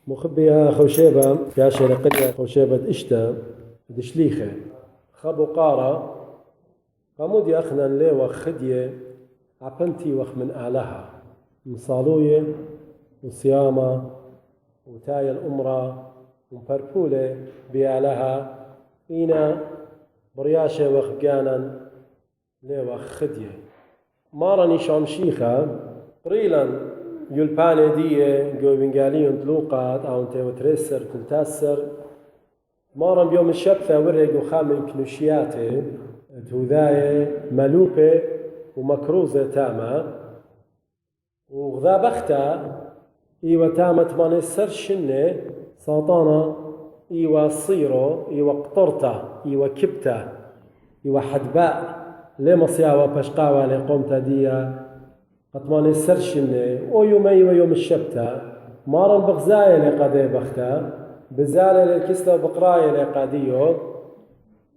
مخبيها خوشيبة ياشي لقليا خوشيبة إشتا دشليخة خبو قارة قامودي أخنا لي وخدية عبنتي وخ من آلها مصالوية وصيامة وتاي الأمرة ومبربولة بآلها إينا برياشة وخجانا لي وخدية مارني شامشيخة قريلا يلباني دي جو بنجاليون تلوقات أو انتو ترسر تلتاسر مارن بيوم الشبثة ورقو خامن كنوشياتي تهذاي ملوبة ومكروزة تامة وغذا بختا إيوة تامة تماني سرشنة ساطانة إيوة صيرو إيوة قطرتا إيوة كبتا إيوة حدباء لما صياوة بشقاوة لقومتا ديا قطماني سرشنة أو يومي ويوم الشبتة مارن بغزاية لقادي بختا بزالة للكسلة بقراية لقاديو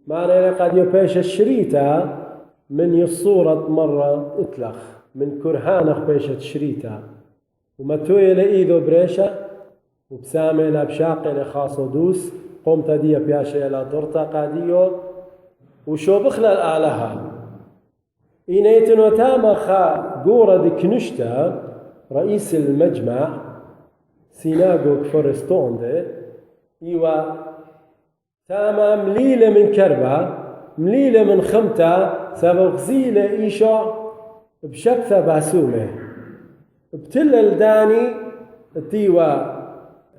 معنى لقاديو بيش الشريطة من يصورة مرة اطلخ من كرهانخ بيش الشريطة ومتوية لإيدو بريشة وبسامة لبشاقة لخاصو دوس قومتا ديا بياشة لدورتا قاديو وشو بخلال آلها إنيتن وتاما خا قورة دي كنشتا رئيس المجمع سيناغوغ فورستون دي إيوا تاما مليلة من كربة مليلة من خمتة سبغزيلة إيشا بشكثة باسومة بتل الداني تيوا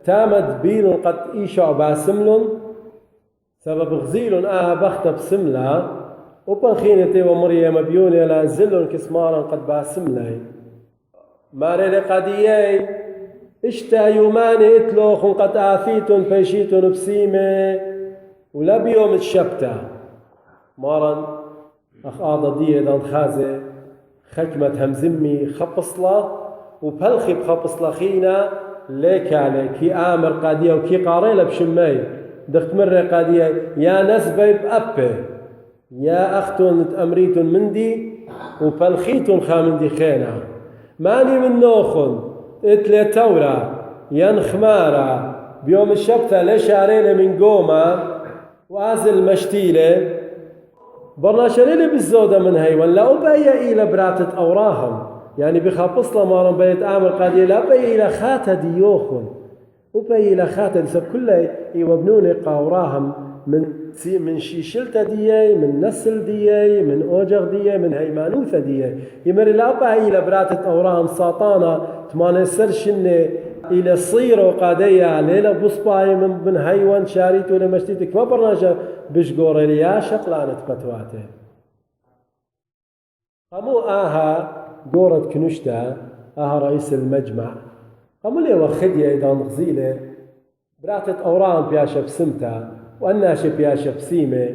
تامد بيلن قد إيشا باسملن سبب غزيلن بخت بسملة وبنخينتي ومريم بيوني لا زلن كسمارا قد باسملي ماري لقديي اشتا يوماني اتلوخ قد آفيتن بيشيتن بسيمة ولا بيوم الشبتة مارا أخ آضا ديه دان خازي خكمة همزمي خبصلة وبلخي بخبصلة خينا ليك علي كي آمر قادية وكي قاريلة بشمي دخت مرة قادية يا نسبي بأبي يا أختون أمريتون مندي وبلخيتون خامندي خينا ماني من نوخن اتلي تورا ينخمارا بيوم الشبثة ليش عرينا من قومة وازل مشتيلة برناشريلي بالزودة من هاي لا أبايا إلى براتة أوراهم يعني بخابص لمارن بيت عامل قادية لا أبايا إلى خاتة ديوخن أبايا إلى خاتة لسب كله يوبنوني قاوراهم من شيشلتا ديي من نسل ديي من أوجغ ديي من هيمانوثة ديي يمر الأبا إلى براتة أوراهم ساطانة تماني سرشنة إلى صيرو قادية ليلة بصباي من هيوان شاريتو لمشتيتك ما برناجة بشقور ليا شقلانة بتواته قامو قورة كنشتا رئيس المجمع قامو لي وخدية إذا نغزيلة براتة أوراهم بياشا بسمتا وأناشي بياشا بسيمة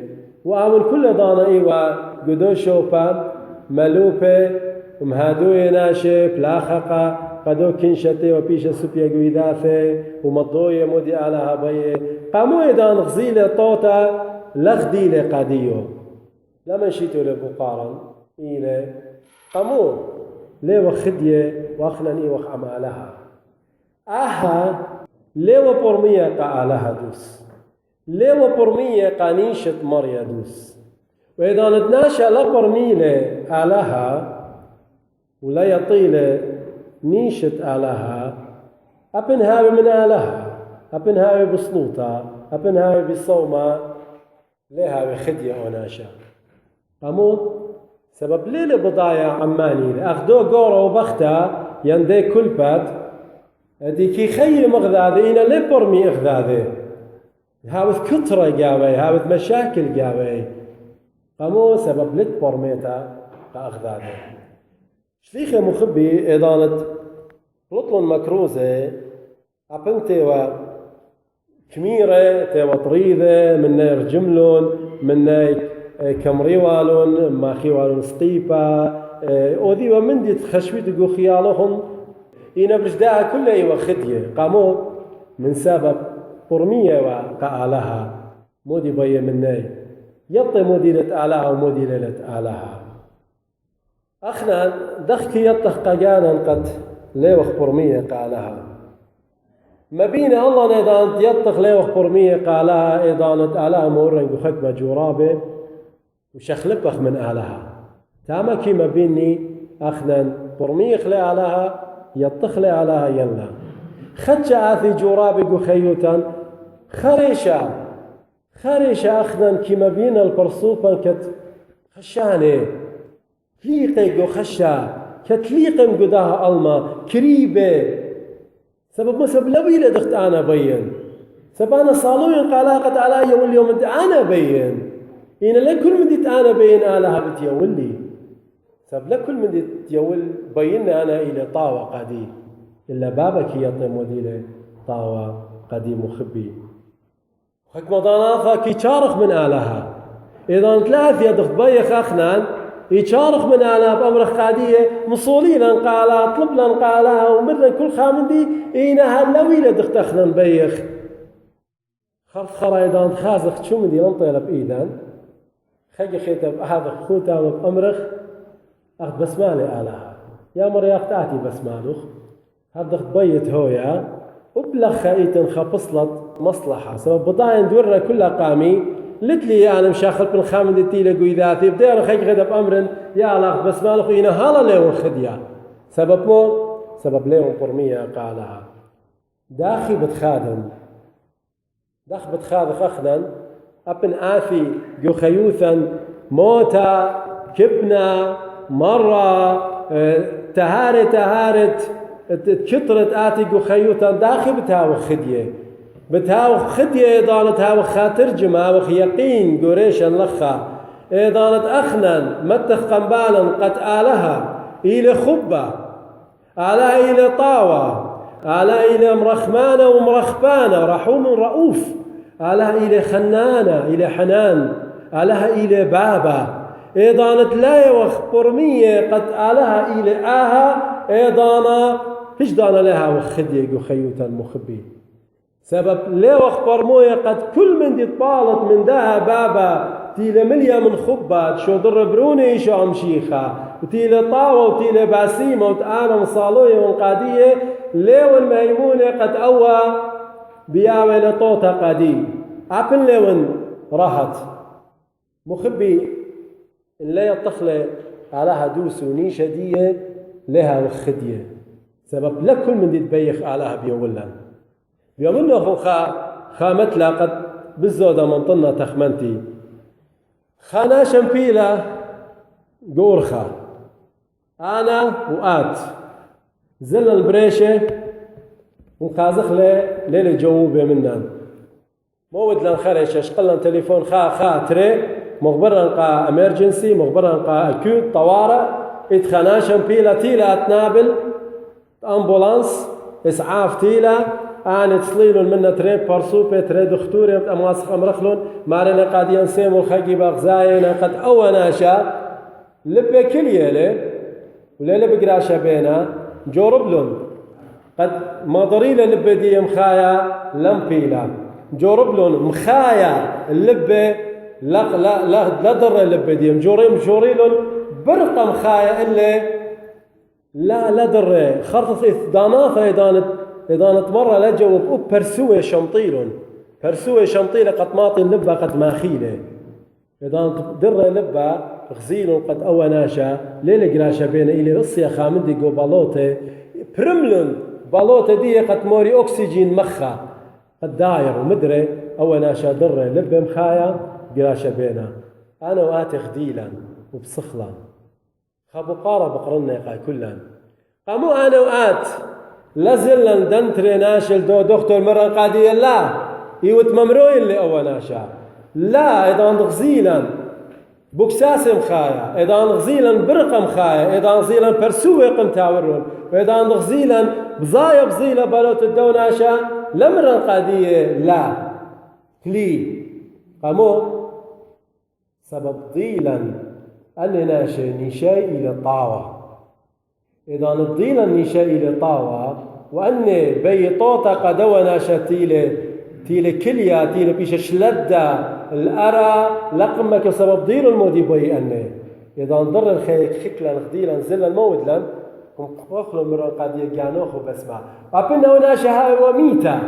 وآمن كل دانا إيوا قدوشوبا ملوبة ومهادوية ناشي بلاخقة قدو كنشتي وبيشا سوبيا قويدافة ومضوية مودي على هباية قامو إذا نغزيلة طوطة لغديلة قاديو لما شيتو لبقارن إيلة قامو لي وخدية واخنني وخ عمالها لي وبرمية قالها دوس لي وبرمية قانيشة مريا دوس وإذا ندناشا لبرميلة آلها ولا يطيل نيشة آلها أبن هاوي من آلها أبن هاوي بسلوطة أبن هاوي بصومة ليها بخدية وناشا قامو سبب ليلة بضايا عماني أخدو قورة وبختا يندي كلبات هذيكي خي مغذاذينا لبرمي إغذاذي هاوث كترة جاوي هاوث مشاكل جاوي قامو سبب لت برميتا كأغذاذي شليخة مخبي إضانة لطلن مكروزة أبنتي وكميرة تيوى طريذة من رجملون من كمريوالون ما خيوالون سقيبة أودي ومندي تخشويت قو خيالهم إينا برجداها كلها إيوة خدية قامو من سبب قرمية وقالها مودي بي مني يطي مودي لتآلها ومودي لتآلها أخنا دخكي يطخ قجانا قد ليه قرمية قالها ما بين الله إذا يطخ له وخبرمية قالها إذا نتعلها مورن وخدمة جرابة وشخلبخ من آلها تاما كي ما بيني أخنا برمية خلي آلها يطخ لي آلها يلا خدشة آثي جرابة وخيوتا خريشة أخنا كي ما بين البرصوبة كت خشانة تليقي خشة كتليقي مقداها ألما كريبة سبب ما سبب لويلة دخت أنا بين سبب أنا صالوين قلاقت على يوم اليوم أنا بين إن لكل من ديت أنا بين آلها بتيولي سبب لكل من ديت يول بين أنا إلى طاوة قدي إلا بابك يطيم وديله طاوة قدي مخبي حكم ضناثة كي شارخ من آلها إذا ثلاث يدخت بيخ أخنان يشارخ من آلها بأمر قادية مصولي لن قالها طلب لن قالها ومرن كل خامندي إينها لويلة دخت أخنان بيخ خرا إذا خازخ شو مدي لنطيلة بإيدان خي خيتب هذا خوتا بأمرخ أخذ بسمالي آلها يا مر يا أختاتي بسمالوخ هذا دخت بيت هويا وبلغ خايتن خبصلت مصلحة سبب بضاين دورنا كلها قامي لتلي أنا مشاخل بن خامد التيلة قويداتي بدير خيك غدا بأمر يا الله بس ما لقينا هلا ليون خديا سبب مو سبب ليون قرمية قالها داخي بتخادم أخنا أبن آفي جو خيوثا موتا كبنا مرة تهارت كترت آتي جو خيوثا داخي بتاو خدية إضانت هاو خاطر جمع وخيقين قريشا لخا إضانت أخنا متخ قنبالا قد آلها إلى خبة آلها إلى طاوة آلها إلى مرخمانة ومرخبانة رحوم رؤوف آلها إلى خنانة إلى حنان آلها إلى بابا إضانت لا يوخبرمية قد آلها إلى آها إضانا فيش دانا لها وخدية وخيوتا مخبين سبب ليه أخبر موية قد كل من دي طالت من داها بابا تيلة مليا من خبات شو ضربروني شو عمشيخة وتيلة طاوة وتيلة باسيمة وتآنا مصالوية والقادية ليه والميمونة قد أوى بياوي لطوطة قدي أبن ليون راحت مخبي اللي يطخلي على هدوس ونيشة دي لها وخدية سبب لكل من دي تبيخ علىها بيولا بيومنه خامتلا قد بالزودة منطنة تخمنتي خانا شمبيلة قورخة أنا وآت زل البريشة وقازخ ليلة جووبة منان موود لن خرش اشقلن تليفون خاطري مخبرا قا امرجنسي مخبرا قا اكيوت طوارئ اتخنا شمبيلة تيلا اتنابل امبولانس اسعاف تيلا آن تصليلون منا تري بارسوبة تري دختوري أماسخ أمرخلون مارنا قاديان سيمو الخاقي باغزاينا قد أوناشا لبه كليالي وليلة بقراشا بينا جوربلون قد مضريلة لبه دي مخايا لمبيلا جوربلون مخايا اللبه لا ضر اللبه دي مجوريلون برقة مخايا اللي لا ضر خرطة إثداناثة إذا نتمرى لجو برسوة شمطيلة قد ماطي اللبة قد ماخيلة إذا در لبة غزيل قد أوناشا ليلة قراشا بين إلي رصيا خامندي قو بالوتة برملن بالوتة دي قد موري أكسجين مخا قد داير ومدري أوناشا در لبة مخايا قراشا بينا أنا وآتي خديلا وبصخلا خابو قارة بقرنا يقاي كلان قاموا أنا وآت لازلن دنتري ناشل دكتور مرة قادية لا يوت ممروين اللي أوناشا لا إذا نغزيلا بوكساس مخايا إذا نغزيلا برقم مخايا إذا نغزيلا برسوة قم تاورون وإذا نغزيلا بزايا بزيلا بالوت الدوناشا لمرة قادية لا كلي قامو سبب ضيلا أن ناشي نشاي إلى طاوة إذا نضيلا نشاي إلى طاوة وأن بيطوطة قدوة ناشا تيلة كليا تيلة بيش شلدة الأرى لقمك سبب ضيل المودي بي أني إذا نضر الخيك خكلا نخديلا نزلا مودلا أخلو مرة قد يجانوخ بسمع أبنا وناشها وميتا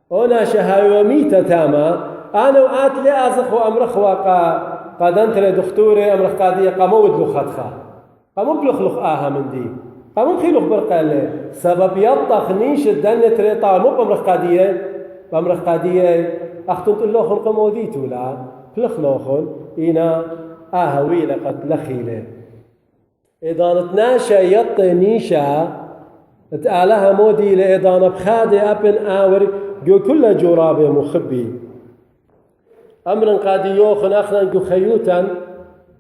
وناشها وميتا تاما أنا وآت لي أزخ وأمرخ قد أنت لدكتوري أمرخ قادية قمود لخدخا قمود لخلخ من دي قمود خيلخ برقالي سبب يطخ نيش الدنيا تريطا مو بأمرخ قادية أختنت اللوخن قموديتو لا فلخ لوخن إنا ويلة قد لخيلة إذا نتناشى يطي نيشا تآلها مودي لإذا نبخادي أبن آور جو كل جرابة مخبي أمرا قاد يوخن أخنا جو خيوتا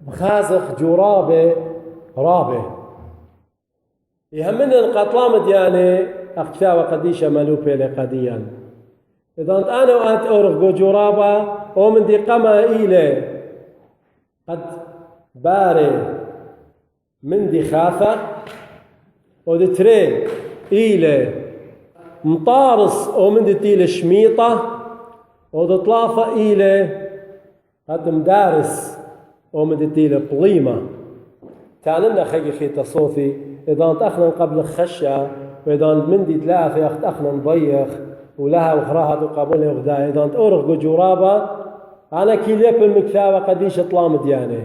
بخازخ جرابة رابة يهمنا القطلام دياني أختاوى قديشة ملوبة لقديا إذا أنا وأنت أورغ جو جرابة ومن دي قما إيلي قد باري من دي خافة ودي تري إيلي مطارس ومن دي تيل شميطة ودي طلافة إيلي قد مدارس ومن دي تيل بليمة تعلمنا خي تصوثي إذا أنت أخنا قبل خشة وإذا أنت من دي ثلاثة أخت أخنا نبيخ ولها وخراها دو قابلها وغداء إذا أنت أورغ جو جرابة أنا كيليب المكثاوة قديش طلام دياني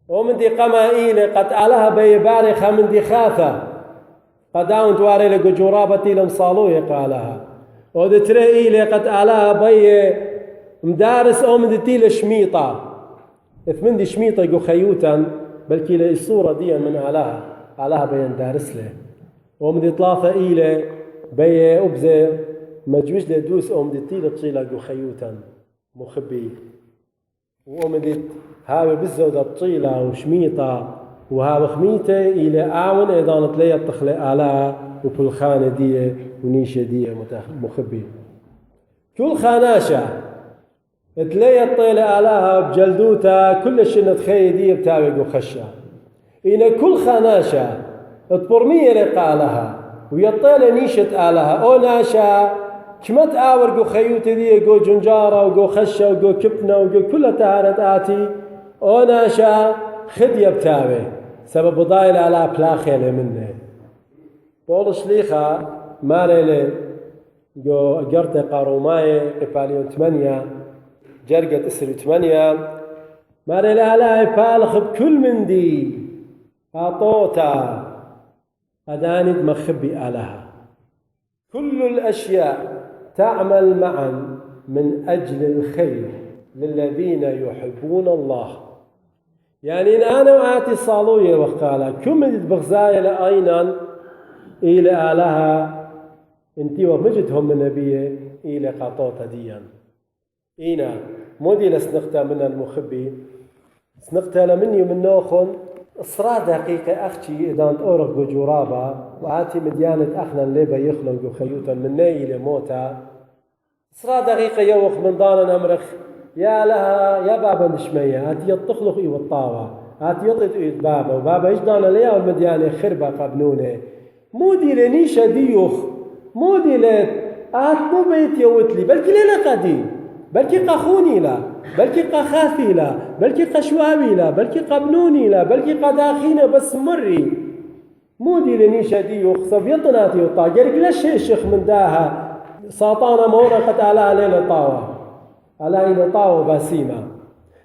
ومن دي قمائيل قد آلها بيبارخة من دي خاثة قد آون تواري لقو جرابتي لمصالوية قالها ودي تريئيلي قد آلها بي مدارس أو من دي تيل شميطة من دي شميطة يقو خيوتا بلكي لي الصورة دي من آلها بي ندارس له ومن دي طلافة إيلي بي أبزي مجوش دي دوس أو من دي تيل تصيلة يقو خيوتا مخبي ومدت هاوي بالزودة بطيلة وشميطة وهاوي خميتة إلى أعون إذا نتلي التخلي آلاء وبالخانة دي ونيشة دي مخبي كل خاناشة تلي الطيلة آلاء بجلدوتا كل شيء نتخيل دي بتاوي وخشة إن كل خاناشة تبرمية لقالها ويطيلة نيشة آلها أو ناشا كمت آور جو خيوتي دي جو جنجارة وجو خشة وجو كبنة وجو كل تهارت آتي وناشا خدية بتاوي سبب ضايل على بلاخيلة منه بول شليخة مالي جو قرت قاروماي إباليون 8 جرقت إسري 8 مالي على إبالخ بكل من دي أطوتا أداني مخبي آلها كل الأشياء تعمل معا من أجل الخير للذين يحبون الله يعني إن أنا وآتي صالوية وقالا كم بغزايا لأينا إلى آلها انتي ومجدهم من نبيه إلى قطوة ديا إينا مودي لسنقتا من المخبي سنقتا لمني ومن نوخن إصرار دقيقة أختي إذا أنت أورق بجرابة وآتي مديانة أخنا ليبا يخلق خيوتا من ناي لموتا إصرار دقيقة يوخ من ضانا أمرخ يا لها يا بابا نشمية آتي يطخلق إيو الطاوة آتي يطيط إيو بابا وبابا يجدانا ليا والمديانة خربة قبنونة مودي لنيشة ديوخ مودي لت آت مو بيت يوتلي بلكي ليلة قدي بلكي قخوني لا بلكي قخاثي لا بلكي قشواوي لا بلكي قبنوني لا بلكي قداخينا بس مري مودي لنيشة ديوخ صبيطناتي وطاقرك ليش الشيخ من داها ساطانا مونا قد على ليلة طاوة على ليلة طاوة باسيمة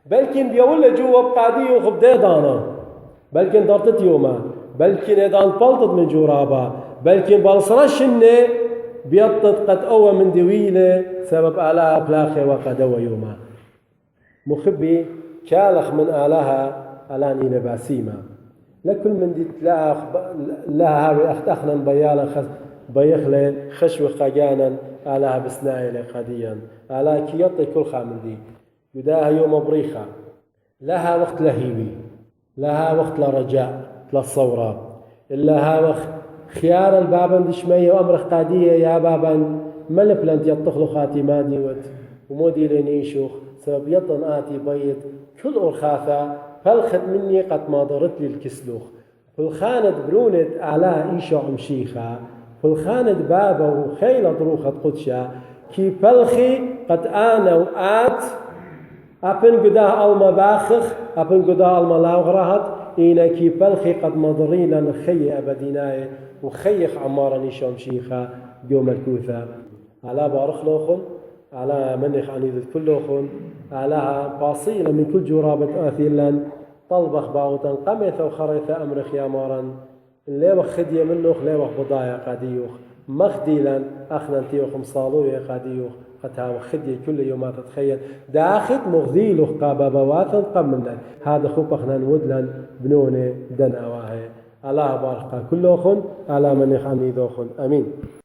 بلكي بيقول جوا بقادي وخبديدانا بلكي دارتت يوما بلكي ندان بلطت من جورابا بلكي بالصرشنة بيطت قد أوى من دويلة سبب آلها بلاخي وقدوى يوما مخبي كالخ من آلها آلاني نباسيمة لكل من دي تلاخ لها هاوي أختخنا بيالا بيخلي خشو خجانا آلها بسنايلة قديا آلها كيطي كل خامن دي يداها يوم بريخة لها وقت لهيبي لها وقت لرجاء للصورة إلا ها وقت خيار البابا دشمية وأمر قادية يا بابا ملبلنت يطخلو خاتمادي ومودي لنيشوخ سبب يطن آتي بيت كل أرخاثة فالخد مني قد ما ضرت لي الكسلوخ فالخانة برونة على إيشو عمشيخة فالخانة بابا وخيلة ضروخة قدشة كي فالخي قد آنا وآت أبن قدا المباخخ أبن قدا الملاغرهت إنكي بلخي قد مضرينا نخي أبديناي وخيخ عمارا نيشوم شيخا يوم الكوثا على بارخلوخن على منخ عنيد كلوخن على باصيلة من كل جرابة آثيلا طلبخ باوتا قمث وخريث أمرخ يا مارا ليوخ خدية منوخ ليوخ بضايا قاديوخ مخديلا أخنا تيوخ مصالوية قاديوخ قتها خدية كل يوم تتخيل داخل مغذيلوخ قابا بواثا قمنا هذا خوبخنا ودلا بنوني دن أواهي الله بارك كلوخن على من يخاني دوخن أمين.